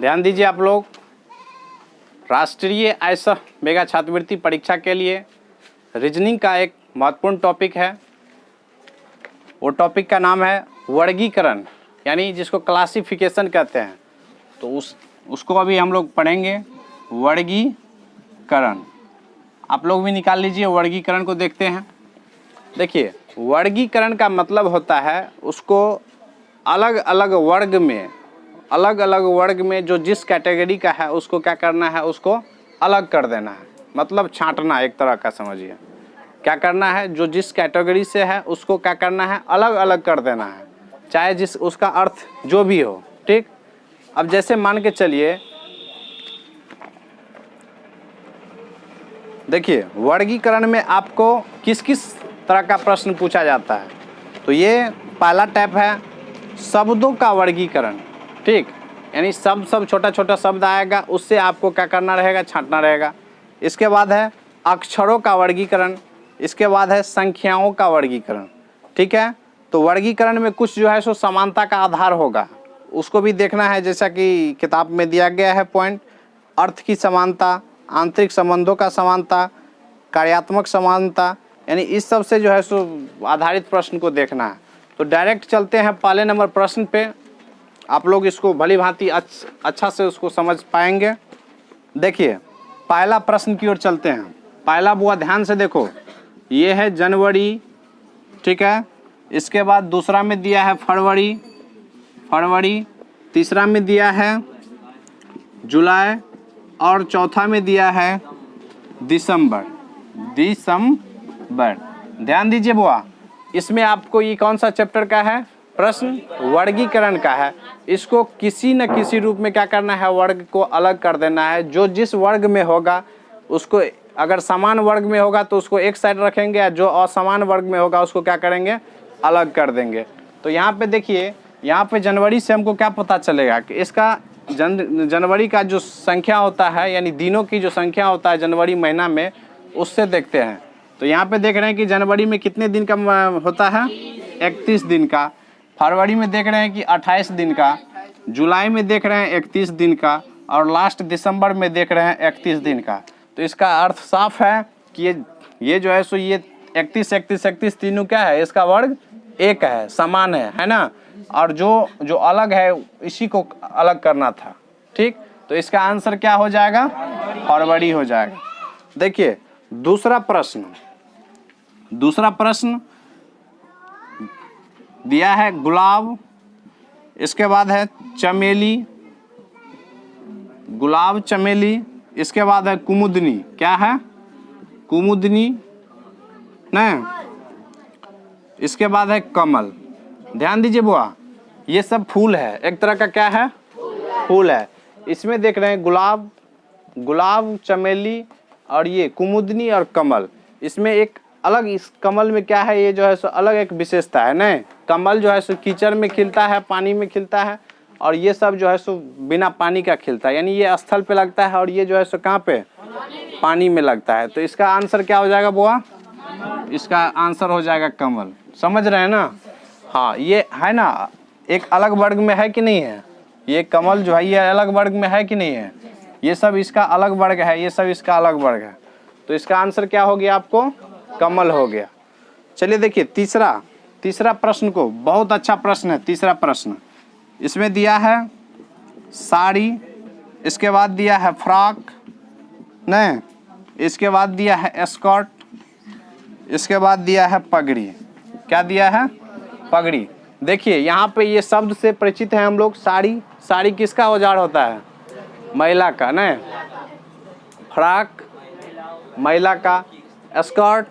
ध्यान दीजिए आप लोग, राष्ट्रीय आयसह मेगा छात्रवृत्ति परीक्षा के लिए रीजनिंग का एक महत्वपूर्ण टॉपिक है। वो टॉपिक का नाम है वर्गीकरण, यानी जिसको क्लासिफिकेशन कहते हैं। तो उसको अभी हम लोग पढ़ेंगे, वर्गीकरण। आप लोग भी निकाल लीजिए, वर्गीकरण को देखते हैं। देखिए, वर्गीकरण का मतलब होता है उसको अलग अलग वर्ग में जो जिस कैटेगरी का है उसको क्या करना है, उसको अलग कर देना है। मतलब छांटना, एक तरह का समझिए। क्या करना है, जो जिस कैटेगरी से है उसको क्या करना है, अलग अलग कर देना है, चाहे जिस उसका अर्थ जो भी हो। ठीक। अब जैसे मान के चलिए, देखिए वर्गीकरण में आपको किस किस तरह का प्रश्न पूछा जाता है। तो ये पहला टाइप है शब्दों का वर्गीकरण। ठीक, यानी सब छोटा छोटा शब्द आएगा, उससे आपको क्या करना रहेगा, छांटना रहेगा। इसके बाद है अक्षरों का वर्गीकरण। इसके बाद है संख्याओं का वर्गीकरण। ठीक है। तो वर्गीकरण में कुछ जो है सो समानता का आधार होगा, उसको भी देखना है, जैसा कि किताब में दिया गया है पॉइंट। अर्थ की समानता, आंतरिक संबंधों का समानता, कार्यात्मक समानता, यानी इस सब से जो है सो आधारित प्रश्न को देखना है। तो डायरेक्ट चलते हैं पहले नंबर प्रश्न पे। आप लोग इसको भली भांति अच्छा से उसको समझ पाएंगे। देखिए पहला प्रश्न की ओर चलते हैं। पहला बुआ ध्यान से देखो, ये है जनवरी। ठीक है। इसके बाद दूसरा में दिया है फरवरी, तीसरा में दिया है जुलाई, और चौथा में दिया है दिसंबर। ध्यान दीजिए बुआ, इसमें आपको ये कौन सा चैप्टर का है प्रश्न, वर्गीकरण का है। इसको किसी न किसी रूप में क्या करना है, वर्ग को अलग कर देना है। जो जिस वर्ग में होगा उसको, अगर समान वर्ग में होगा तो उसको एक साइड रखेंगे, और जो असमान वर्ग में होगा उसको क्या करेंगे, अलग कर देंगे। तो यहाँ पे देखिए, यहाँ पे जनवरी से हमको क्या पता चलेगा कि इसका जनवरी का जो संख्या होता है, यानी दिनों की जो संख्या होता है जनवरी महीना में, उससे देखते हैं। तो यहाँ पे देख रहे हैं कि जनवरी में कितने दिन का होता है, 31 दिन का। फरवरी में देख रहे हैं कि 28 दिन का, जुलाई में देख रहे हैं 31 दिन का, और लास्ट दिसंबर में देख रहे हैं 31 दिन का। तो इसका अर्थ साफ है कि ये जो है सो ये 31 तीनों क्या है, इसका वर्ग एक है, समान है ना। और जो अलग है इसी को अलग करना था। ठीक। तो इसका आंसर क्या हो जाएगा, फरवरी हो जाएगा। देखिए दूसरा प्रश्न दिया है गुलाब। इसके बाद है चमेली, गुलाब चमेली। इसके बाद है कुमुदनी। क्या है, कुमुदनी नहीं। इसके बाद है कमल। ध्यान दीजिए बुआ, ये सब फूल है, एक तरह का क्या है, फूल है। इसमें देख रहे हैं गुलाब चमेली और ये कुमुदनी और कमल। इसमें एक अलग, इस कमल में क्या है, ये जो है सो अलग एक विशेषता है नहीं। कमल जो है सो कीचड़ में खिलता है, पानी में खिलता है, और ये सब जो है सो बिना पानी का खिलता है, यानी ये स्थल पे लगता है और ये जो है सो कहाँ पे, पानी में लगता है। तो इसका आंसर क्या हो जाएगा बुआ, इसका आंसर हो जाएगा कमल। समझ रहे हैं ना। हाँ, ये है ना, एक अलग वर्ग में है कि नहीं है, ये कमल जो है ये अलग वर्ग में है कि नहीं है, ये सब इसका अलग वर्ग है, ये सब इसका अलग वर्ग है। तो इसका आंसर क्या हो गया आपको, कमल हो गया। चलिए देखिए तीसरा प्रश्न को, बहुत अच्छा प्रश्न है तीसरा प्रश्न। इसमें दिया है साड़ी, इसके बाद दिया है फ्रॉक नहीं, इसके बाद दिया है स्कर्ट, इसके बाद दिया है पगड़ी। क्या दिया है, पगड़ी। देखिए यहाँ पे ये शब्द से परिचित है हम लोग। साड़ी किसका औजार होता है, महिला का नहीं। फ्रॉक महिला का, स्कर्ट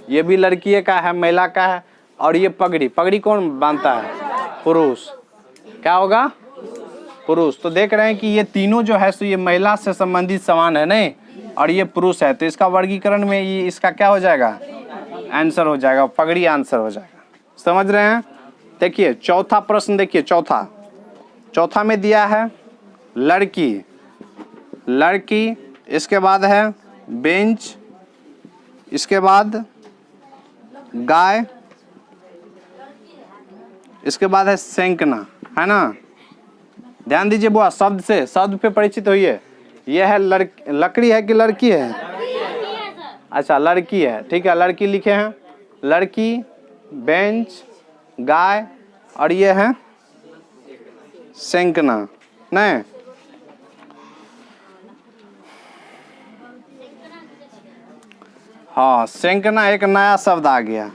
ये भी लड़की का है, महिला का है, और ये पगड़ी कौन बांधता है, पुरुष। क्या होगा, पुरुष। तो देख रहे हैं कि ये तीनों जो है सो ये महिला से संबंधित समान है नहीं, और ये पुरुष है। तो इसका वर्गीकरण में ये इसका क्या हो जाएगा, आंसर हो जाएगा, पगड़ी आंसर हो जाएगा। समझ रहे हैं। देखिए चौथा प्रश्न, देखिए चौथा में दिया है लड़की। इसके बाद है बेंच, इसके बाद गाय, इसके बाद है सेंकना, है ना। ध्यान दीजिए बुआ, शब्द से, शब्द पे परिचित होइए। यह है लकड़ी है कि लड़की है? अच्छा लड़की है, ठीक है। लड़की लिखे हैं, लड़की, बेंच, गाय, और ये है सेंकना, नहीं? हाँ, सेंकना एक नया शब्द आ गया।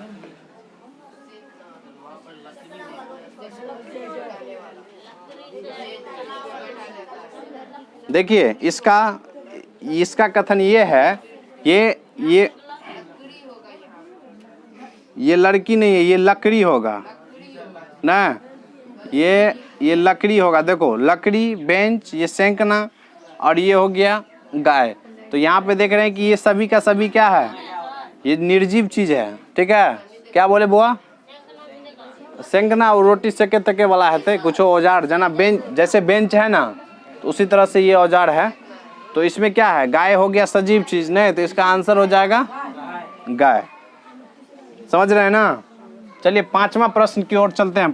देखिए इसका कथन ये है, ये लड़की नहीं है, ये लकड़ी होगा ना, ये लकड़ी होगा। देखो लकड़ी, बेंच, ये सेंकना, और ये हो गया गाय। तो यहाँ पे देख रहे हैं कि ये सभी का सभी क्या है, ये निर्जीव चीज है, ठीक है। क्या बोले बुआ? सेंकना और रोटी सेके तके वाला है, कुछ औजार जना, बेंच जैसे बेंच है ना, तो उसी तरह से ये औजार है। तो इसमें क्या है, गाय हो गया सजीव चीज, नहीं? तो इसका आंसर हो जाएगा गाय। समझ रहे हैं ना? चलिए पांचवा प्रश्न की ओर चलते हैं।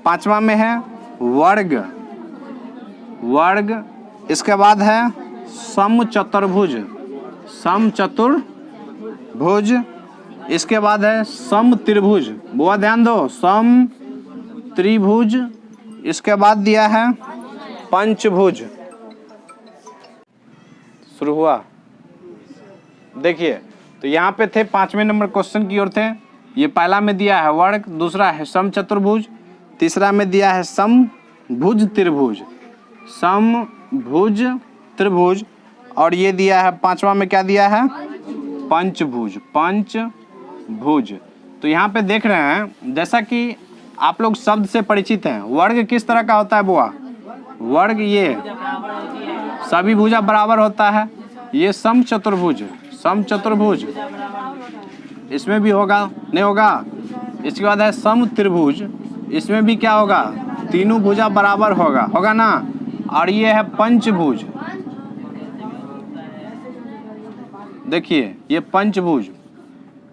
पांचवा में है वर्ग, वर्ग, इसके बाद है समचतुर्भुज, समचतुर्भुज, इसके बाद है समत्रिभुज। बुआ ध्यान दो, समत्रिभुज, इसके बाद दिया है पंचभुज। शुरू हुआ। देखिए तो यहाँ पे थे 5वें नंबर क्वेश्चन की ओर थे। ये पहला में दिया है वर्ग, दूसरा है समचतुर्भुज, तीसरा में दिया है समभुज त्रिभुज, समभुज त्रिभुज, और ये दिया है पांचवा में क्या दिया है, पंचभुज, पंचभुज। तो यहाँ पे देख रहे हैं, जैसा कि आप लोग शब्द से परिचित हैं, वर्ग किस तरह का होता है बुआ? वर्ग ये सभी भुजा बराबर होता है। ये समचतुर्भुज, समचतुर्भुज इसमें भी होगा, नहीं होगा? इसके बाद है समत्रिभुज, इसमें भी क्या होगा, तीनों भुजा बराबर होगा, होगा ना? और ये है पंचभुज। देखिए ये पंचभुज,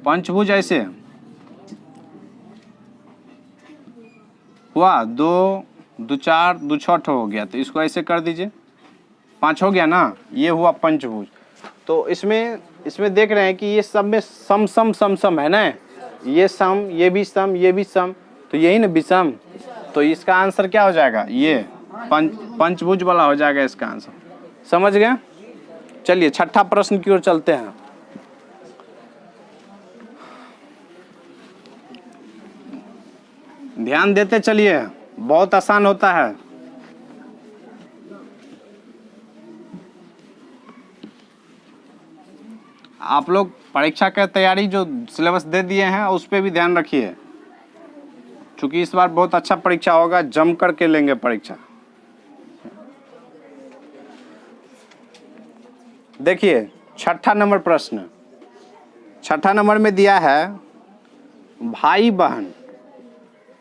पंचभुज ऐसे हुआ, 2 2 4 2 6 हो गया, तो इसको ऐसे कर दीजिए, 5 हो गया ना, ये हुआ पंचभुज। तो इसमें देख रहे हैं कि ये सब में सम सम सम सम है ना, ये सम, ये भी सम, ये भी सम, तो यही ना विषम। तो इसका आंसर क्या हो जाएगा, ये पंचभुज वाला हो जाएगा इसका आंसर। समझ गए? चलिए छठा प्रश्न की ओर चलते हैं। ध्यान देते चलिए, बहुत आसान होता है। आप लोग परीक्षा की तैयारी जो सिलेबस दे दिए हैं उस पर भी ध्यान रखिए, क्योंकि इस बार बहुत अच्छा परीक्षा होगा, जम करके लेंगे परीक्षा। देखिए छठा नंबर प्रश्न, छठा नंबर में दिया है भाई बहन,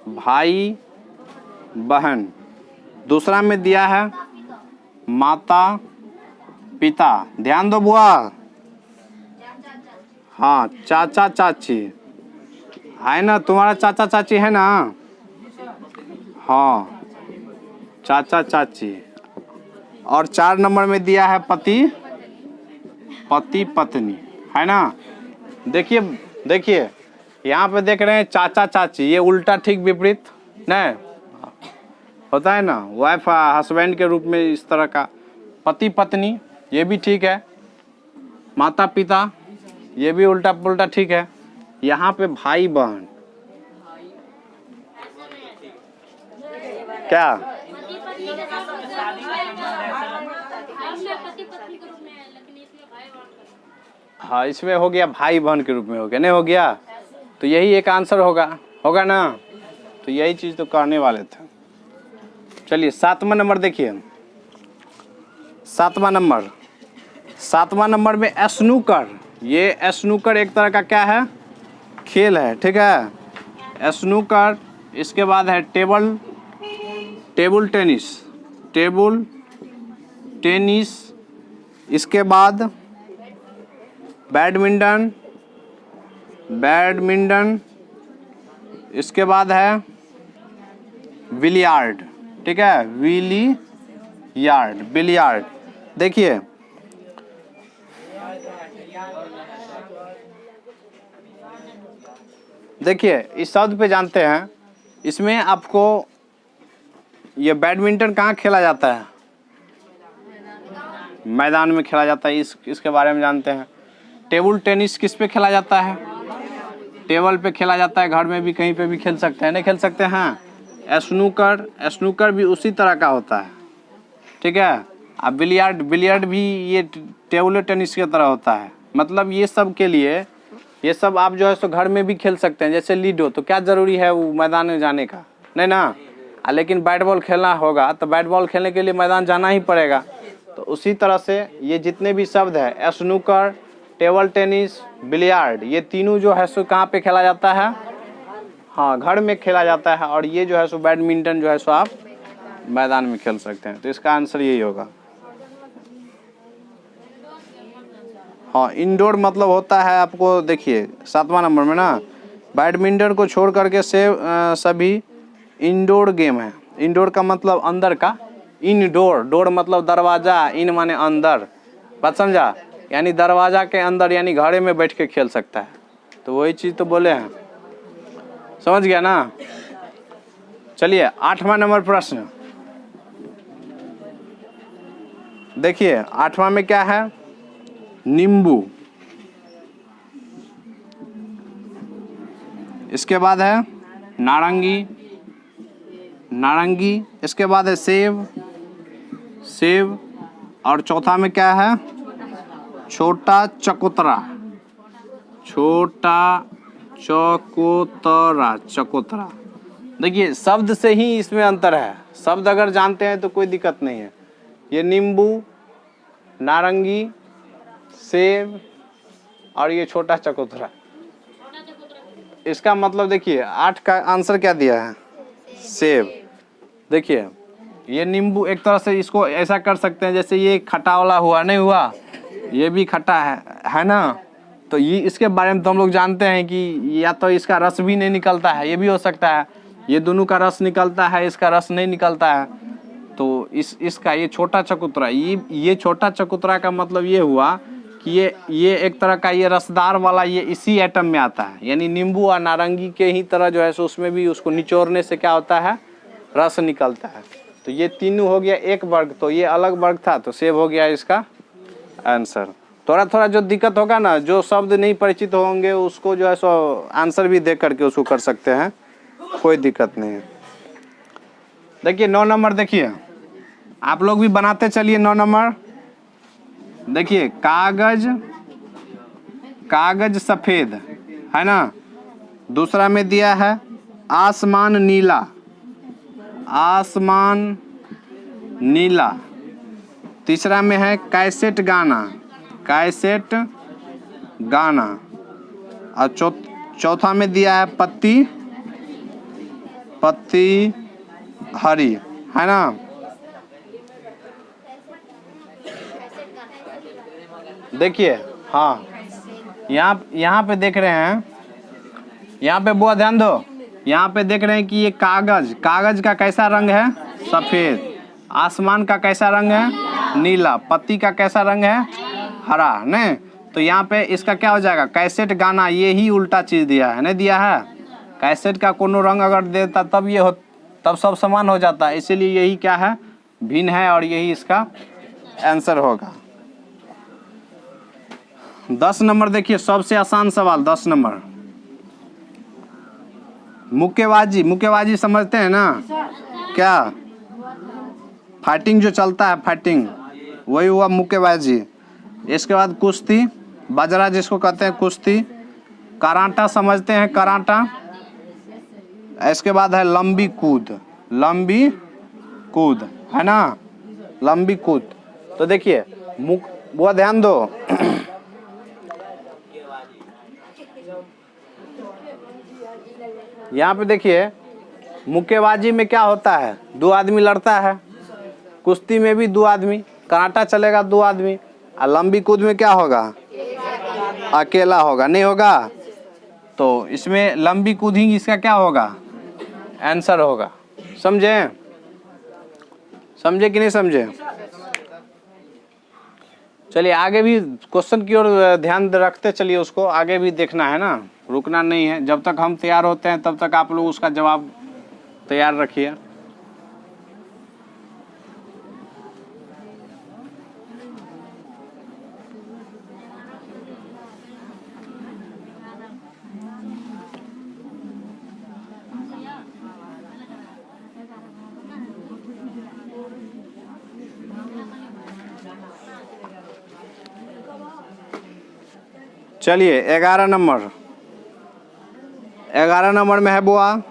भाई बहन, दूसरा में दिया है माता पिता। ध्यान दो बुआ, हाँ चाचा चाची है ना, तुम्हारा चाचा चाची है ना? हाँ चाचा चाची। और 4 नंबर में दिया है पति पत्नी, है ना? देखिए यहाँ पे देख रहे हैं चाचा चाची, ये उल्टा ठीक विपरीत नहीं होता है ना, वाइफ हस्बैंड के रूप में इस तरह का, पति पत्नी ये भी ठीक है, माता पिता ये भी उल्टा पुल्टा ठीक है। यहाँ पे भाई बहन क्या, हाँ इसमें हो गया भाई बहन के रूप में हो गया, नहीं हो गया? तो यही एक आंसर होगा ना? तो यही चीज तो करने वाले थे। चलिए 7वां नंबर देखिए, 7वां नंबर में स्नूकर। ये स्नूकर एक तरह का क्या है, खेल है, ठीक है, स्नूकर। इसके बाद है टेबल टेनिस, इसके बाद बैडमिंटन, इसके बाद है बिलियार्ड, ठीक है, बिलियार्ड, बिलियार्ड। देखिए देखिए इस शब्द पे जानते हैं, इसमें आपको ये बैडमिंटन कहाँ खेला जाता है? मैदान में खेला जाता है, इसके बारे में जानते हैं। टेबल टेनिस किस पे खेला जाता है? टेबल पे खेला जाता है, घर में भी कहीं पे भी खेल सकते हैं, नहीं खेल सकते हैं? स्नूकर, स्नूकर भी उसी तरह का होता है, ठीक है। अब बिलियार्ड, बिलियार्ड भी ये टेबल टेनिस की तरह होता है। मतलब ये सब के लिए, ये सब आप जो है सो घर में भी खेल सकते हैं। जैसे लीडो, तो क्या ज़रूरी है वो मैदान में जाने का? नहीं ना। लेकिन बैट बॉल खेलना होगा तो बैट बॉल खेलने के लिए मैदान जाना ही पड़ेगा। तो उसी तरह से ये जितने भी शब्द है, स्नूकर, टेबल टेनिस, बिलियार्ड, ये तीनों जो है सो कहाँ पे खेला जाता है? हाँ, घर में खेला जाता है। और ये जो है सो बैडमिंटन जो है सो आप मैदान में खेल सकते हैं। तो इसका आंसर यही होगा। हाँ, इंडोर मतलब होता है, आपको देखिए 7वां नंबर में ना, बैडमिंटन को छोड़ करके सभी इंडोर गेम है। इंडोर का मतलब अंदर का, इनडोर, डोर मतलब दरवाजा, इन माने अंदर, बात समझा? यानी दरवाजा के अंदर, यानी घरे में बैठ के खेल सकता है। तो वही चीज़ तो बोले हैं, समझ गया ना। चलिए 8वां नंबर प्रश्न देखिए। 8वां में क्या है? नींबू। इसके बाद है नारंगी, नारंगी। इसके बाद है सेब, सेब। और चौथा में क्या है? छोटा चकोतरा, छोटा चकोतरा, चकोतरा। देखिए शब्द से ही इसमें अंतर है। शब्द अगर जानते हैं तो कोई दिक्कत नहीं है। ये नींबू, नारंगी, सेब और ये छोटा चकोतरा, इसका मतलब देखिए 8 का आंसर क्या दिया है? सेब। देखिए ये नींबू एक तरह से इसको ऐसा कर सकते हैं, जैसे ये खट्टा वाला हुआ, नहीं हुआ, ये भी खट्टा है ना। तो ये इसके बारे में तो हम लोग जानते हैं कि या तो इसका रस भी नहीं निकलता है, ये भी हो सकता है। ये दोनों का रस निकलता है, इसका रस नहीं निकलता है। तो इसका ये छोटा चकोतरा, ये छोटा चकोतरा का मतलब ये हुआ कि ये एक तरह का ये रसदार वाला, ये इसी आइटम में आता है। यानी नींबू और नारंगी के ही तरह जो है सो उसमें भी उसको निचोड़ने से क्या होता है? रस निकलता है। तो ये तीनों हो गया एक वर्ग, तो ये अलग वर्ग था, तो सेब हो गया इसका आंसर। थोड़ा थोड़ा जो दिक्कत होगा ना, जो शब्द नहीं परिचित होंगे उसको जो है सो आंसर भी देख करके उसको कर सकते हैं, कोई दिक्कत नहीं है। देखिए 9 नंबर, देखिए आप लोग भी बनाते चलिए। 9 नंबर देखिए, कागज, कागज सफेद है ना। दूसरा में दिया है आसमान नीला, आसमान नीला। तीसरा में है कैसेट गाना, कैसेट गाना। और चौथा में दिया है पत्ती, पत्ती हरी, है ना। देखिए हाँ, यहाँ पे देख रहे हैं, यहाँ पे बुआ ध्यान दो, यहाँ पे देख रहे हैं कि ये कागज, कागज का कैसा रंग है? सफ़ेद। आसमान का कैसा रंग है? नीला। पत्ती का कैसा रंग है? हरा। नहीं, तो यहाँ पे इसका क्या हो जाएगा? कैसेट गाना, ये ही उल्टा चीज़ दिया है, नहीं दिया है। कैसेट का कोनो रंग अगर देता तब ये हो, तब सब समान हो जाता है। इसीलिए यही क्या है? भिन्न है, और यही इसका आंसर होगा। 10 नंबर देखिए, सबसे आसान सवाल 10 नंबर। मुक्केबाजी, मुक्केबाजी समझते हैं ना? क्या फाइटिंग जो चलता है, फाइटिंग, वही हुआ मुक्केबाजी। इसके बाद कुश्ती, बाजरा जिसको कहते हैं कुश्ती। कराटा समझते हैं, कराटा। इसके बाद है लंबी कूद, लंबी कूद, है ना, लंबी कूद। तो देखिए वो ध्यान दो यहाँ पे देखिए, मुक्केबाजी में क्या होता है? 2 आदमी लड़ता है। कुश्ती में भी 2 आदमी, कराटा चलेगा 2 आदमी। और लंबी कूद में क्या होगा? अकेला होगा, नहीं होगा। तो इसमें लंबी कूद ही इसका क्या होगा? आंसर होगा। समझे? समझे कि नहीं समझे? चलिए आगे भी क्वेश्चन की ओर ध्यान रखते चलिए, उसको आगे भी देखना है ना, रुकना नहीं है। जब तक हम तैयार होते हैं तब तक आप लोग उसका जवाब तैयार रखिए। चलिए 11 नंबर, 11 नंबर में है बुआ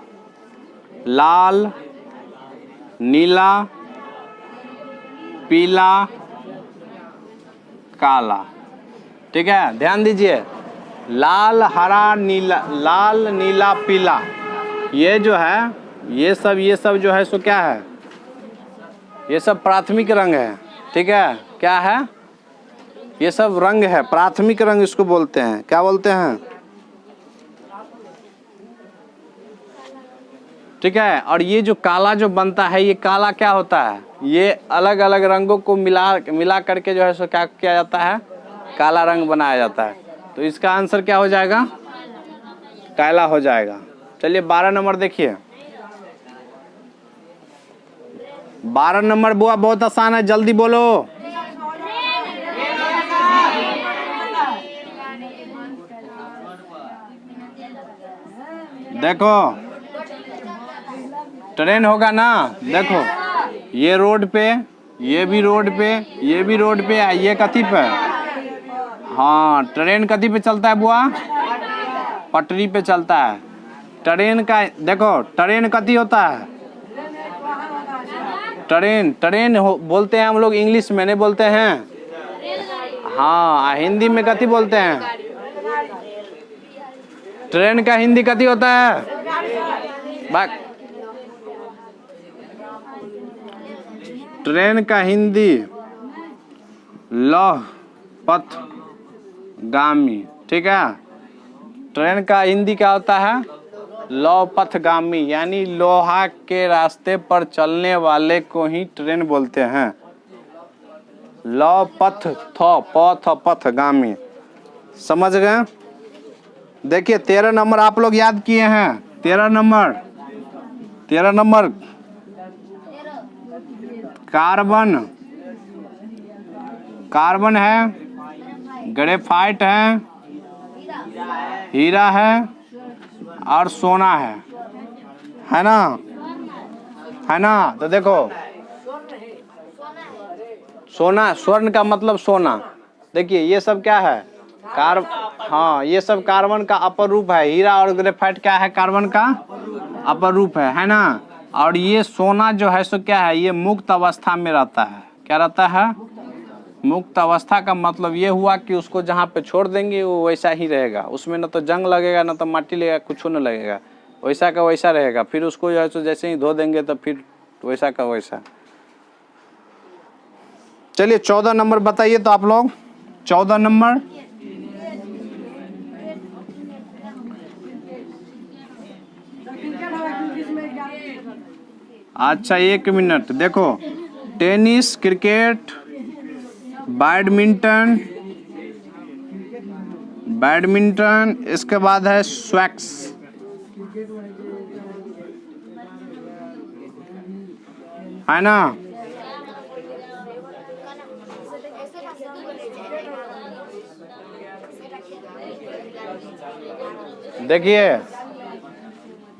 लाल, नीला, पीला, काला। ठीक है, ध्यान दीजिए, लाल, हरा, नीला, लाल, नीला, पीला, ये जो है ये सब जो है सो क्या है, ये सब प्राथमिक रंग है। ठीक है, क्या है, ये सब रंग है, प्राथमिक रंग इसको बोलते हैं। क्या बोलते हैं? ठीक है, और ये जो काला जो बनता है, ये काला क्या होता है, ये अलग अलग रंगों को मिला करके जो है सो क्या किया जाता है, काला रंग बनाया जाता है। तो इसका आंसर क्या हो जाएगा, काला हो जाएगा। चलिए 12 नंबर देखिए, 12 नंबर बुआ बहुत आसान है, जल्दी बोलो। देखो ट्रेन होगा ना, देखो ये रोड पे, ये भी रोड पे, ये भी रोड पे, ये कथी पे, हाँ ट्रेन कथी पे चलता है बुआ, पटरी पे चलता है। ट्रेन का देखो, ट्रेन कथी होता है, ट्रेन बोलते हैं हम लोग, इंग्लिश में नहीं बोलते हैं। हाँ हिंदी में कथी बोलते हैं, ट्रेन का हिंदी कथी होता है, ट्रेन का हिंदी लौह पथ गामी। ठीक है, ट्रेन का हिंदी क्या होता है, लौह पथ गामी, यानी लोहा के रास्ते पर चलने वाले को ही ट्रेन बोलते हैं। लौह पथ पथ गामी, समझ गए? देखिए 13 नंबर आप लोग याद किए हैं, 13 नंबर कार्बन है, ग्रेफाइट है, हीरा है और सोना है ना। तो देखो सोना, स्वर्ण का मतलब सोना। देखिए ये सब क्या है, हाँ ये सब कार्बन का अपर रूप है। हीरा और ग्रेफाइट क्या है, कार्बन का अपर रूप है ना। और ये सोना जो है सो क्या है, ये मुक्त अवस्था में रहता है। क्या रहता है, मुक्त अवस्था का मतलब ये हुआ कि उसको जहाँ पे छोड़ देंगे वो वैसा ही रहेगा, उसमें न तो जंग लगेगा न तो माटी लगेगा, कुछ न लगेगा, वैसा का वैसा रहेगा। फिर उसको जो है सो जैसे ही धो देंगे तो फिर वैसा का वैसा। चलिए 14 नंबर बताइए तो आप लोग, 14 नंबर अच्छा 1 मिनट, देखो टेनिस, क्रिकेट, बैडमिंटन, इसके बाद है स्वैक्स, है ना। देखिए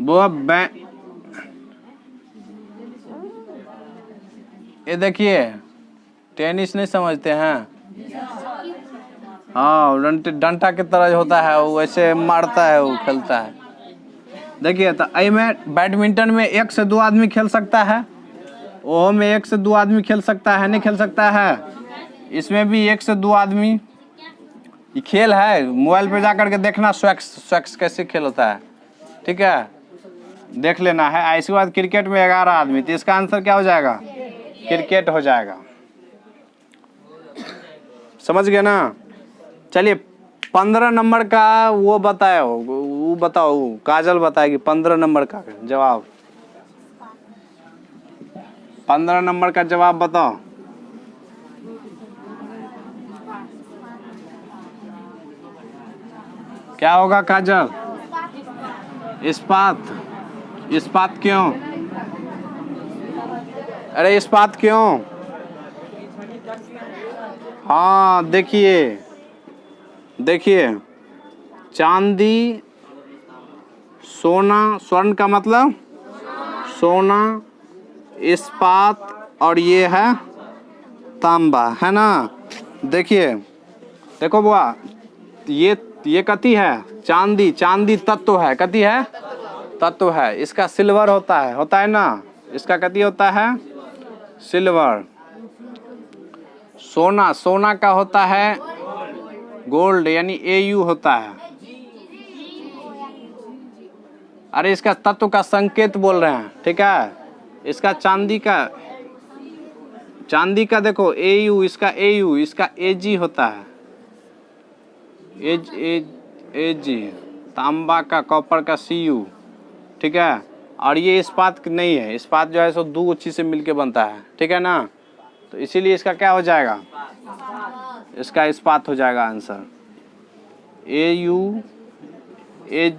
वो ये देखिए टेनिस नहीं समझते हैं, हाँ डंटा की तरह होता है, वो वैसे मारता है, वो खेलता है। देखिए तो में बैडमिंटन में 1 से 2 आदमी खेल सकता है, ओहो में 1 से 2 आदमी खेल सकता है, नहीं खेल सकता है। इसमें भी 1 से 2 आदमी, ये खेल है, मोबाइल पे जाकर के देखना स्वैक्स कैसे खेल होता है, ठीक है, देख लेना है। इसके बाद क्रिकेट में 11 आदमी, तो इसका आंसर क्या हो जाएगा, क्रिकेट हो जाएगा। समझ गए ना। चलिए 15 नंबर का वो बताओ, काजल बताएगी 15 नंबर का जवाब। 15 नंबर का जवाब बताओ। क्या होगा काजल? इस्पात। इस्पात क्यों? अरे इस्पात क्यों? हाँ देखिए, देखिए चांदी, सोना, स्वर्ण का मतलब सोना, इस्पात और ये है तांबा, है ना। देखिए, देखो बुआ, ये कथी है? चांदी। चांदी तत्व है, कथी है? तत्व है। इसका सिल्वर होता है ना। इसका कथी होता है? सिल्वर। सोना, सोना का होता है गोल्ड, यानी Au होता है। अरे इसका तत्व का संकेत बोल रहे हैं, ठीक है। इसका चांदी का देखो Au, इसका Au, इसका Ag होता है। Ag, तांबा का, कॉपर का Cu, ठीक है। और ये इस्पात नहीं है। इस्पात जो है सो दो चीज से मिलके बनता है, ठीक है ना। तो इसीलिए इसका क्या हो जाएगा? इसका इस्पात हो जाएगा आंसर। Au, Ag।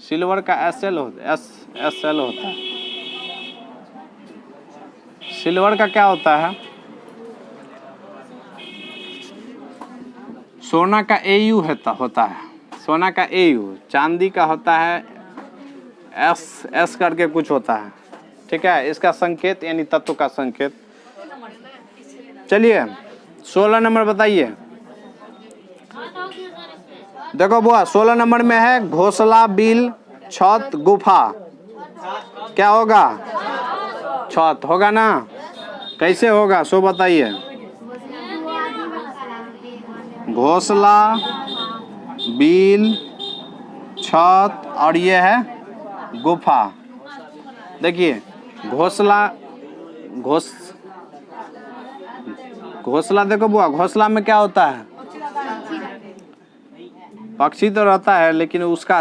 सिल्वर का SL होता है। सिल्वर का क्या होता है? सोना का Au होता है। सोना का Au। चांदी का होता है S करके कुछ होता है, ठीक है। इसका संकेत यानी तत्व का संकेत। चलिए 16 नंबर बताइए। देखो बुआ, 16 नंबर में है घोंसला, बिल, छत, गुफा। क्या होगा? छत होगा ना। कैसे होगा सो बताइए। घोंसला, बिल, छत और ये है गुफा। देखिए घोंसला देखो बुआ, घोंसला में क्या होता है? पक्षी तो रहता है, लेकिन उसका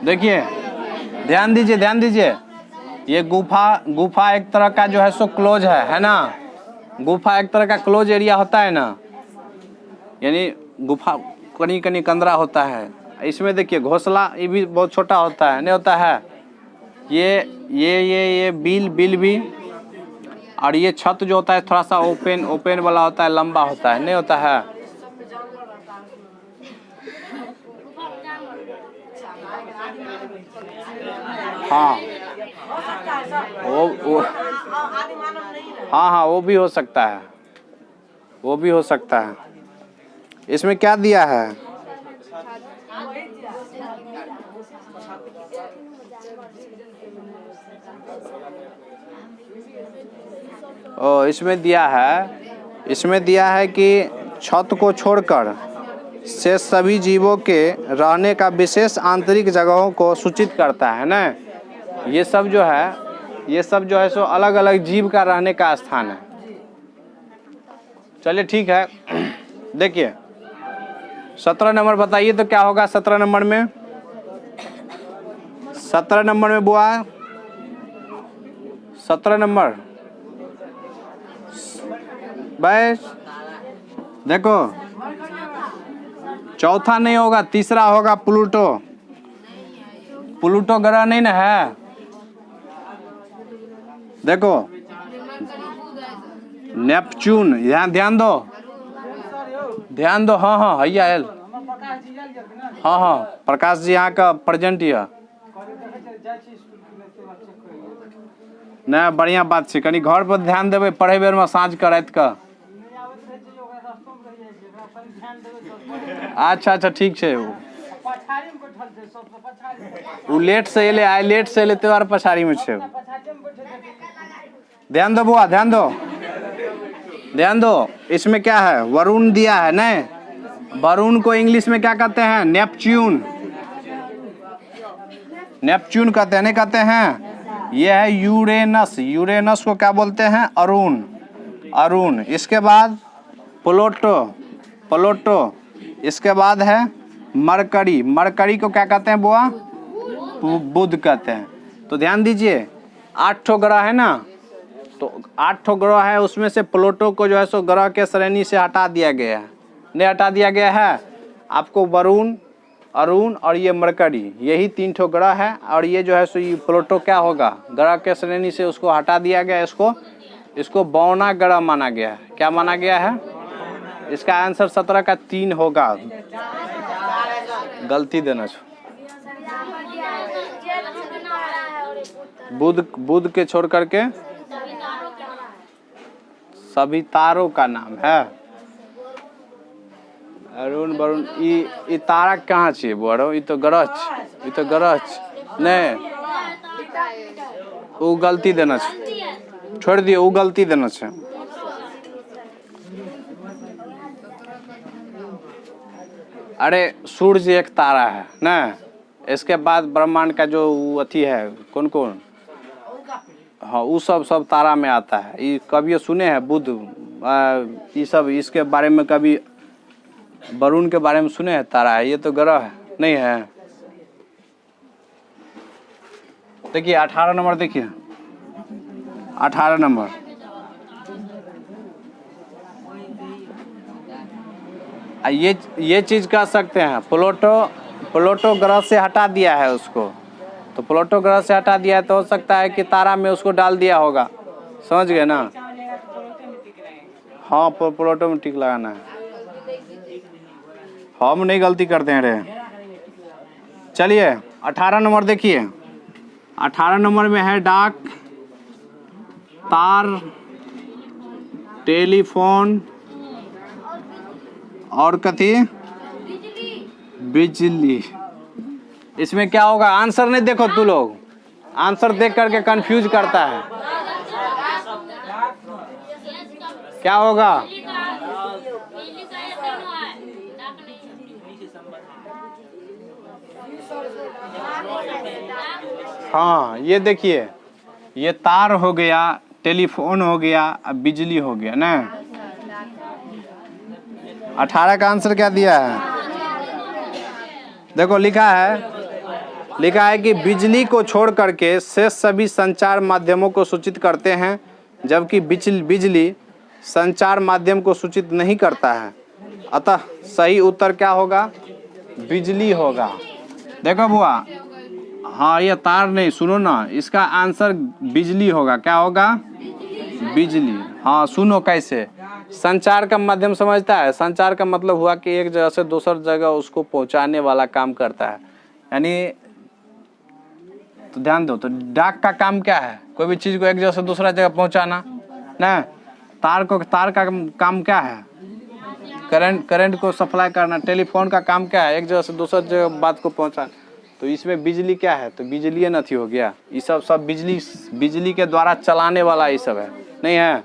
देखिए, ध्यान दीजिए। ये गुफा एक तरह का जो है सो क्लोज है ना। गुफा एक तरह का क्लोज एरिया होता है ना, यानी गुफा कहीं कंदरा होता है। इसमें देखिए घोंसला, ये भी बहुत छोटा होता है, नहीं होता है। ये बिल भी, और ये छत जो होता है थोड़ा सा ओपन वाला होता है, लंबा होता है, नहीं होता है। हाँ हाँ वो भी हो सकता है, वो भी हो सकता है। इसमें क्या दिया है? इसमें दिया है कि छत को छोड़कर से सभी जीवों के रहने का विशेष आंतरिक जगहों को सूचित करता है ना। ये सब जो है सो अलग अलग जीव का रहने का स्थान है। चलिए ठीक है। देखिए 17 नंबर बताइए तो क्या होगा 17 नंबर में? 17 नंबर में बुआ, 17 नंबर बस देखो, चौथा नहीं होगा, तीसरा होगा प्लूटो। प्लूटो ग्रह नहीं ना है। देखो नेपच्यून, ध्यान दो। हाँ भैया आयल। हाँ प्रकाश जी यहाँ का प्रेजेंट है ना। बढ़िया बात है, कनी घर पर ध्यान देवे, पढ़े बेर में साँझ का रात का। अच्छा ठीक है। वो लेट से एले त्योहार पछाड़ी में छे। ध्यान दो बुआ, ध्यान दो। इसमें क्या है? वरुण दिया है ना। वरुण को इंग्लिश में क्या कहते हैं? नेपच्यून कहते हैं, नहीं कहते हैं। ये है यूरेनस को क्या बोलते हैं? अरुण। इसके बाद प्लूटो। इसके बाद है मरकरी। मरकरी को क्या कहते हैं बुआ? बुध कहते हैं। तो ध्यान दीजिए 8 ठो ग्रह है ना, तो 8 ठो ग्रह है, उसमें से प्लूटो को जो है सो ग्रह के श्रेणी से हटा दिया गया है। नहीं हटा दिया गया है, आपको वरुण, अरुण और ये मरकरी, यही 3 ठो ग्रह है। और ये जो है सो ये प्लूटो क्या होगा? ग्रह के श्रेणी से उसको हटा दिया गया। इसको बौना ग्रह माना गया है। क्या माना गया है? इसका आंसर 17 का 3 होगा। गलती देना छो। बुध के छोड़ करके सभी तारों का नाम है। अरुण वरुण ई तारा कहाँ छे बड़ो? ई तो ग्रह छे, ई तो ग्रह छे। नहीं वो गलती देना छे, छोड़ दिए, वो गलती देना छे। अरे सूर्य एक तारा है ना, इसके बाद ब्रह्मांड का जो अथी है कौन कौन, हाँ वो सब तारा में आता है। ये कभी सुने हैं बुध, ये सब इसके बारे में कभी वरुण के बारे में सुने हैं? तारा है, ये तो ग्रह है नहीं है। देखिए 18 नंबर, देखिए 18 नंबर। ये चीज कह सकते हैं प्लूटो ग्रह से हटा दिया है उसको, तो प्लूटो ग्रह से हटा दिया है तो हो सकता है कि तारा में उसको डाल दिया होगा। समझ गए ना? हाँ प्लूटो में टिक लगाना है। हम नहीं गलती करते हैं रे। चलिए 18 नंबर देखिए। 18 नंबर में है डाक, तार, टेलीफोन और कथी? बिजली। इसमें क्या होगा? आंसर नहीं देखो तू लोग, आंसर देख करके कंफ्यूज करता है। क्या होगा? हाँ ये देखिए, ये तार हो गया, टेलीफोन हो गया, अब बिजली हो गया ना। 18 का आंसर क्या दिया है? देखो लिखा है कि बिजली को छोड़ करके शेष सभी संचार माध्यमों को सूचित करते हैं, जबकि बिजली संचार माध्यम को सूचित नहीं करता है। अतः सही उत्तर क्या होगा? बिजली होगा। देखो बुआ, हाँ ये तार नहीं, सुनो ना, इसका आंसर बिजली होगा। क्या होगा? बिजली। हाँ सुनो कैसे, संचार का माध्यम समझता है? संचार का मतलब हुआ कि एक जगह से दूसर जगह उसको पहुंचाने वाला काम करता है। यानी तो ध्यान दो, तो डाक का काम क्या है? कोई भी चीज को एक जगह से दूसरा जगह पहुंचाना ना। तार का काम क्या है? करंट को सप्लाई करना। टेलीफोन का काम क्या है? एक जगह से दूसरी जगह बात को पहुंचाना। तो इसमें बिजली क्या है? तो बिजली नहीं हो गया। ये सब बिजली के द्वारा चलाने वाला ये सब है, नहीं है?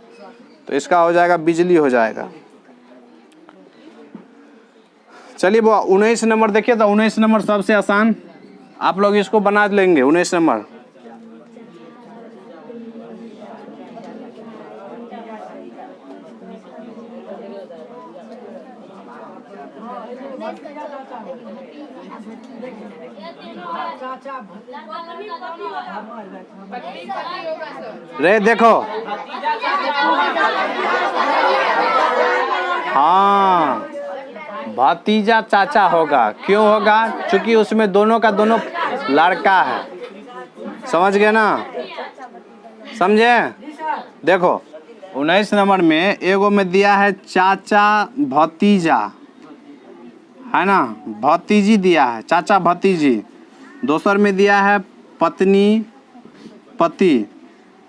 तो इसका हो जाएगा बिजली हो जाएगा। चलिए वो 19 नंबर देखिए। तो 19 नंबर सबसे आसान, आप लोग इसको बना लेंगे। 19 नंबर रे देखो, हाँ भतीजा चाचा होगा। क्यों होगा? क्योंकि उसमें दोनों का दोनों लड़का है। समझ गए ना? समझे? देखो 19 नंबर में एगो में दिया है चाचा भतीजा, है ना, भतीजी दिया है, चाचा भतीजी। दूसर में दिया है पत्नी पति।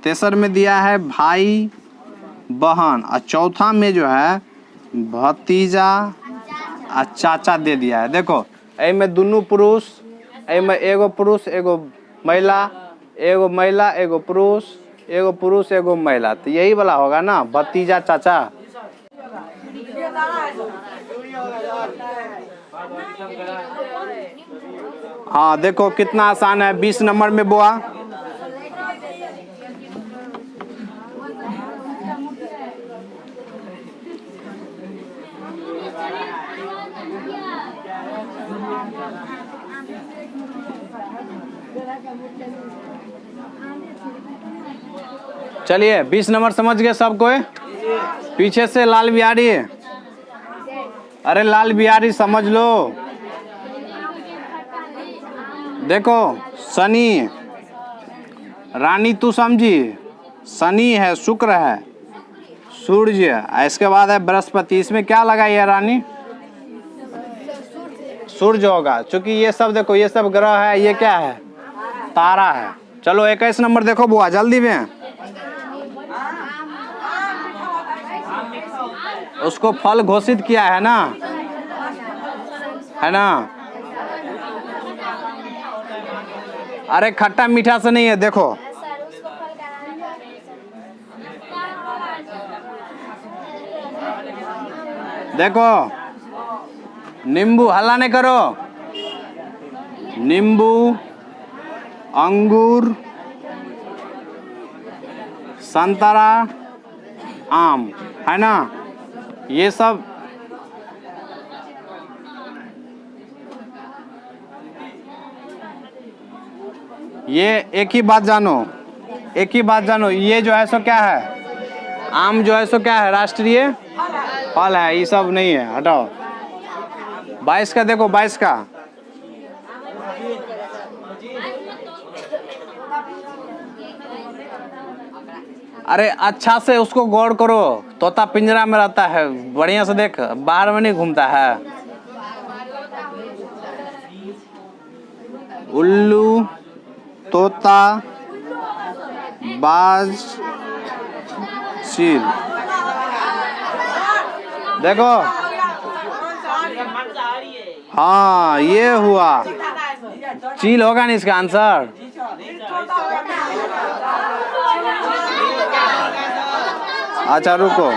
तेसर में दिया है भाई बहन। और चौथा में जो है भतीजा और चाचा दे दिया है। देखो में दोनों पुरुष, में एगो पुरुष एगो महिला, एगो महिला एगो पुरुष, एगो पुरुष एगो महिला। तो यही वाला होगा ना, भतीजा चाचा। हाँ देखो कितना आसान है। 20 नंबर में बुआ, चलिए 20 नंबर समझ गए सब कोई? पीछे से लाल बिहारी, अरे लाल बिहारी समझ लो। देखो शनि, रानी तू समझी, शनि है, शुक्र है, सूर्य, इसके बाद है बृहस्पति। इसमें क्या लगाई है रानी? सूर्य होगा, क्योंकि ये सब देखो, ये सब ग्रह है, ये क्या है? तारा है। चलो 21 नंबर देखो बुआ, जल्दी में। उसको फल घोषित किया है ना, है ना? अरे खट्टा मीठा से नहीं है, देखो देखो, नींबू, हल्ला नहीं करो, नींबू, अंगूर, संतरा, आम, है ना? ये सब ये एक ही बात जानो, एक ही बात जानो, ये जो है सो क्या है? आम जो है सो क्या है? राष्ट्रीय फल है। ये सब नहीं है, हटाओ। 22 का देखो, 22 का, अरे अच्छा से उसको गौर करो। तोता पिंजरा में रहता है, बढ़िया से देख, बाहर में नहीं घूमता है। उल्लू, तोता, बाज, चील, देखो, हाँ ये हुआ, चील होगा नहीं इसका आंसर। अच्छा रुको,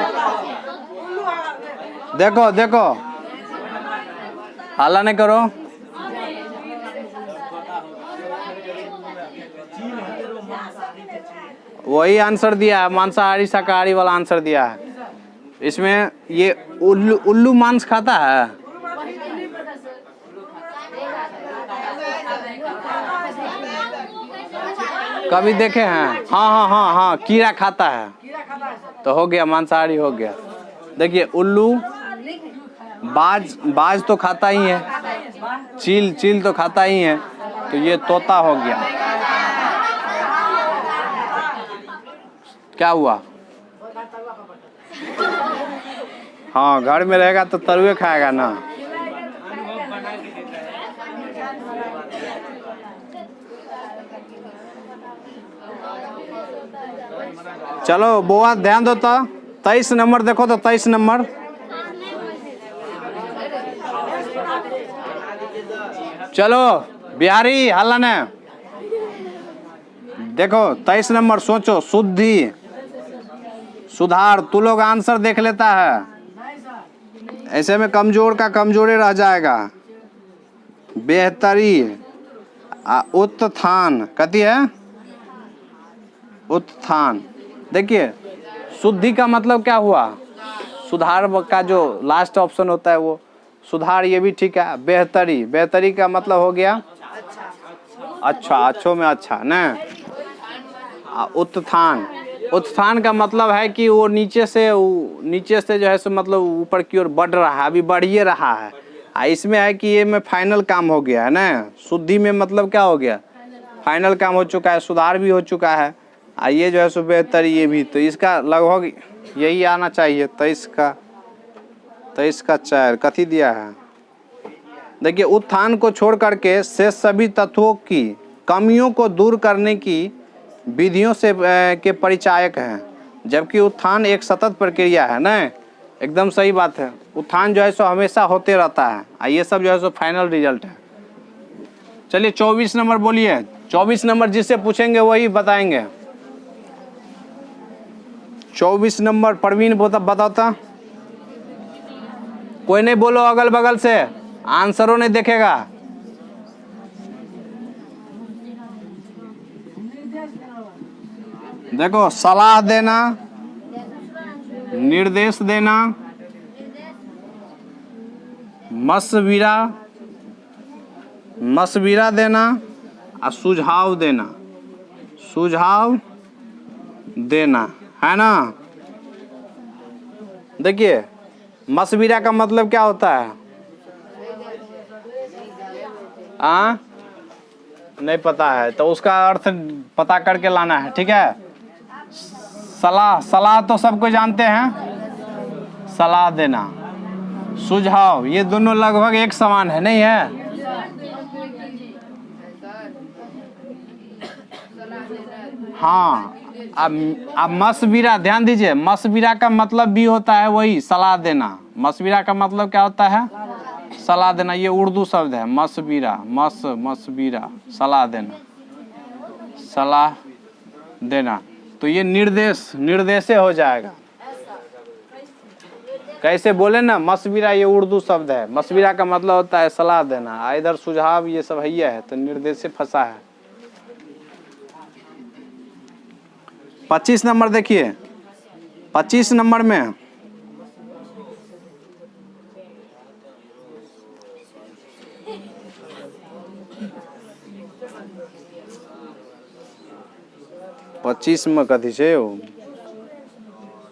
देखो देखो, हल्ला नहीं करो। वही आंसर दिया है, मांसाहारी शाकाहारी वाला आंसर दिया है। इसमें ये उल्लू मांस खाता है? कभी देखे हैं? हाँ हाँ हाँ हाँ, कीड़ा खाता है, तो हो गया, मांसाहारी हो गया। देखिए उल्लू, बाज तो खाता ही है, चील तो खाता ही है, तो ये तोता हो गया। क्या हुआ? हाँ, घर में रहेगा तो तरुए खाएगा ना। चलो बुआ ध्यान दो तो, 23 नंबर देखो तो, 23 नंबर, चलो बिहारी हल्ला ने देखो। 23 नंबर सोचो, शुद्धि, सुधार। तू लोग आंसर देख लेता है, ऐसे में कमजोर का कमजोरे रह जाएगा। बेहतरी, उत्थान, कथी है? उत्थान। देखिए शुद्धि का मतलब क्या हुआ? सुधार का जो लास्ट ऑप्शन होता है वो सुधार, ये भी ठीक है। बेहतरी, बेहतरी का मतलब हो गया अच्छा, अच्छों में अच्छा न। उत्थान, उत्थान का मतलब है कि वो नीचे से जो है सो मतलब ऊपर की ओर बढ़ रहा है, अभी बढ़ ही रहा है। इसमें है कि ये में फाइनल काम हो गया है ना। शुद्धि में मतलब क्या हो गया? फाइनल काम हो चुका है, सुधार भी हो चुका है। ये जो है सो बेहतर, ये भी, तो इसका लगभग यही आना चाहिए। 23 का 4 कथी दिया है? देखिए उत्थान को छोड़ करके शेष सभी तत्वों की कमियों को दूर करने की विधियों से के परिचायक हैं, जबकि उत्थान एक सतत प्रक्रिया है ना। एकदम सही बात है, उत्थान जो है सो हमेशा होते रहता है। ये सब जो है सो फाइनल रिजल्ट है। चलिए 24 नंबर बोलिए। 24 नंबर जिससे पूछेंगे वही बताएंगे। 24 नंबर परवीन बताता, कोई नहीं बोलो अगल बगल से, आंसरों नहीं देखेगा। देखो सलाह देना, निर्देश देना, मशविरा, मशविरा देना और सुझाव देना, सुझाव देना, है ना। देखिए मशविरा का मतलब क्या होता है? नहीं पता है तो उसका अर्थ पता करके लाना है, ठीक है। सलाह, सलाह तो सबको जानते हैं, सलाह देना। सुझाव, ये दोनों लगभग एक समान है, नहीं है? हाँ, अब मशविरा ध्यान दीजिए, मशविरा का मतलब भी होता है वही सलाह देना। मशविरा का मतलब क्या होता है? सलाह देना। ये उर्दू शब्द है मशविरा, मशविरा सलाह देना, सलाह देना। तो ये निर्देश, निर्देशे हो जाएगा। कैसे बोले ना, मशविरा ये उर्दू शब्द है, मशविरा का मतलब होता है सलाह देना, इधर सुझाव ये सब है, तो निर्देशे फंसा है। 25 नंबर देखिए, 25 नंबर में कथी छे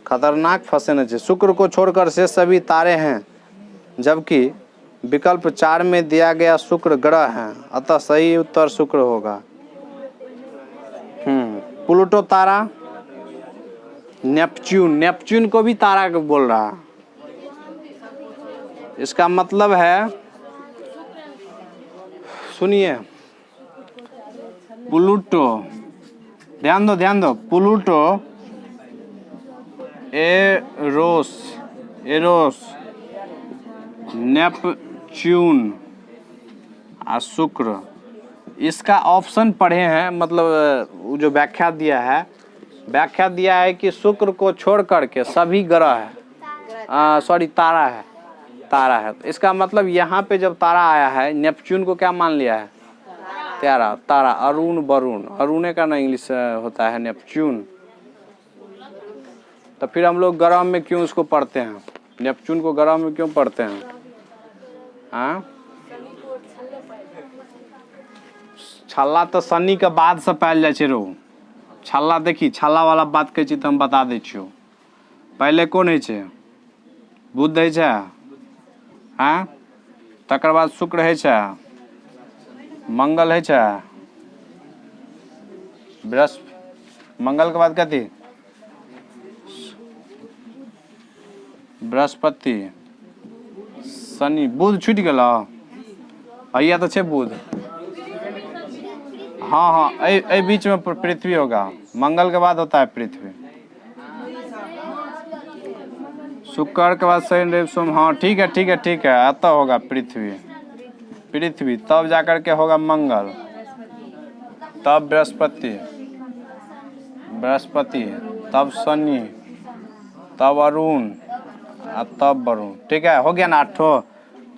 खतरनाक फंसे न छे। शुक्र को छोड़कर से सभी तारे हैं, जबकि विकल्प 4 में दिया गया शुक्र ग्रह है, अतः सही उत्तर शुक्र होगा। प्लूटो तारा, नेपच्यून, नेपच्यून को भी तारा को बोल रहा है। इसका मतलब है, सुनिए, प्लूटो, ध्यान दो ध्यान दो, प्लूटो, एरोस, एरोस, नेपच्यून और शुक्र, इसका ऑप्शन पढ़े हैं, मतलब जो व्याख्या दिया है, व्याख्या दिया है कि शुक्र को छोड़ करके सभी ग्रह है, सॉरी तारा है, तारा है। इसका मतलब यहाँ पे जब तारा आया है, नेपच्यून को क्या मान लिया है? तारा, तारा, अरुण, वरुण, अरुणे का ना इंग्लिश होता है नेपच्यून। तो फिर हम लोग ग्रह में क्यों उसको पढ़ते हैं? नेपच्यून को ग्रह में क्यों पढ़ते हैं? हाँ, छल्ला तो शनि के बाद से पायल जाए रो। छल्ला देखी, छल्ला वाला बात कहै छी तो हम बता दै छियो। पहले कौन है छे? बुध है छे, हाँ, तकर बाद शुक्र है छे, मंगल है छे, बृहस्पति, मंगल के बाद कथी? बृहस्पति, शनि, बुध छूट गल, भैया तो छे बुध। हाँ हाँ, ए बीच में पृथ्वी होगा, मंगल के बाद होता है पृथ्वी, शुक्र के बाद शनि, रवि, सोम। हाँ ठीक है ठीक है ठीक है, अतः होगा पृथ्वी, पृथ्वी, तब जाकर के होगा मंगल, तब बृहस्पति, बृहस्पति, तब शनि, तब अरुण, तब वरुण। ठीक है, हो गया ना 8।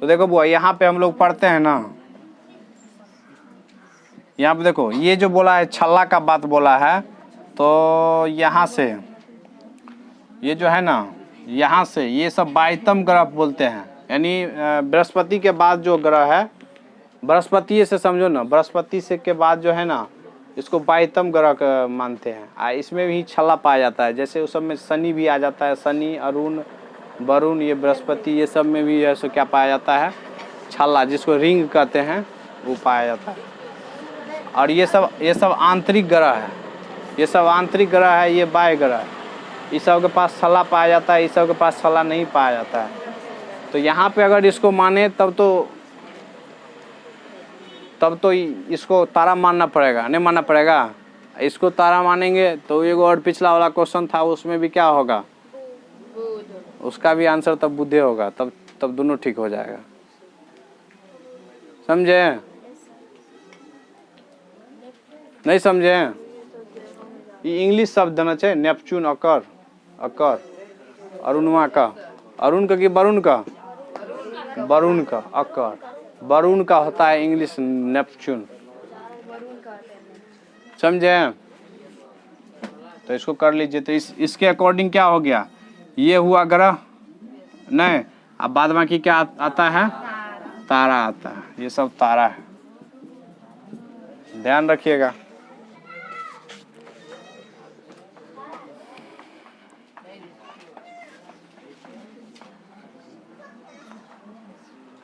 तो देखो बुआ, यहाँ पे हम लोग पढ़ते हैं ना, यहाँ पे देखो ये जो बोला है छल्ला का बात बोला है, तो यहाँ से ये जो है ना, यहाँ से ये सब 22वें ग्रह बोलते हैं, यानी बृहस्पति के बाद जो ग्रह है, बृहस्पति से समझो ना, बृहस्पति से के बाद जो है ना, इसको 22वें ग्रह मानते हैं। इसमें भी छल्ला पाया जाता है, जैसे उस सब में शनि भी आ जाता है, शनि, अरुण, वरुण, ये बृहस्पति, ये सब में भी ऐसे क्या पाया जाता है? छल्ला, जिसको रिंग कहते हैं, वो पाया जाता है। और ये सब आंतरिक ग्रह है, ये सब आंतरिक ग्रह है, ये बाह्य ग्रह है। इस सब के पास छल्ला पाया जाता है, इस सब के पास छल्ला नहीं पाया जाता है। तो यहाँ पे अगर इसको माने तब तो इसको तारा मानना पड़ेगा, नहीं मानना पड़ेगा? इसको तारा मानेंगे तो एक और पिछला वाला क्वेश्चन था, उसमें भी क्या होगा? उसका भी आंसर तब बुध होगा, तब दोनों ठीक हो जाएगा। समझे? नहीं समझे? ये इंग्लिश शब्द देना चाहिए, नेपच्यून, अकर, अकर, अरुणवा का, अरुण का कि वरुण का? वरुण का, अकर, वरुण का होता है इंग्लिश नेपच्यून। समझे? तो इसको कर लीजिए। तो इसके अकॉर्डिंग क्या हो गया? ये हुआ ग्रह, नहीं, अब बाद बाकी क्या आता है? तारा आता है, ये सब तारा है। ध्यान रखिएगा।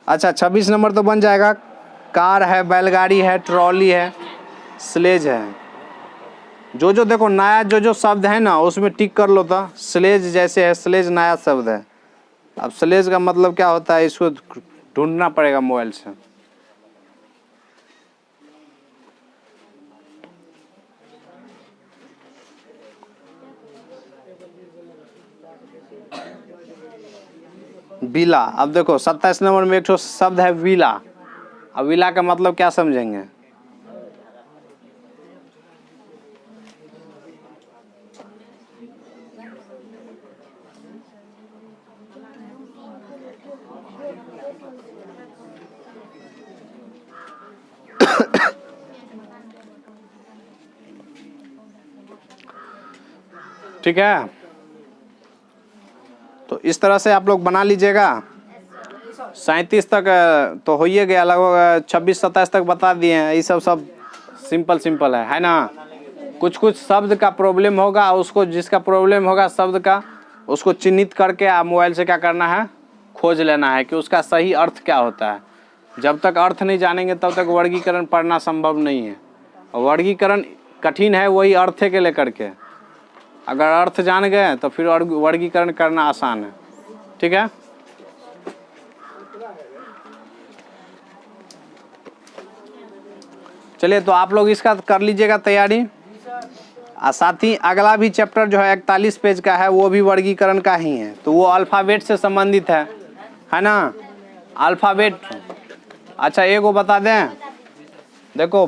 अच्छा 26 नंबर तो बन जाएगा। कार है, बैलगाड़ी है, ट्रॉली है, स्लेज है। जो जो देखो नया जो शब्द है ना उसमें टिक कर लो। तो स्लेज जैसे है, स्लेज नया शब्द है। अब स्लेज का मतलब क्या होता है इसको ढूंढना पड़ेगा मोबाइल से। विला। अब देखो 27 नंबर में एक शब्द है विला। अब विला का मतलब क्या समझेंगे? ठीक है, तो इस तरह से आप लोग बना लीजिएगा। 37 तक तो हो ही गया, लगभग 26-27 तक बता दिए हैं। ये सब सिंपल है ना। कुछ शब्द का प्रॉब्लम होगा, उसको जिसका प्रॉब्लम होगा शब्द का उसको चिन्हित करके आप मोबाइल से क्या करना है, खोज लेना है कि उसका सही अर्थ क्या होता है। जब तक अर्थ नहीं जानेंगे तब तक वर्गीकरण पढ़ना संभव नहीं है। और वर्गीकरण कठिन है वही अर्थ के लेकर के। अगर अर्थ जान गए तो फिर वर्गीकरण करना आसान है। ठीक है, चलिए तो आप लोग इसका कर लीजिएगा तैयारी। और साथ ही अगला भी चैप्टर जो है 41 पेज का है, वो भी वर्गीकरण का ही है। तो वो अल्फ़ाबेट से संबंधित है ना, अल्फ़ाबेट। अच्छा एक वो बता दें, देखो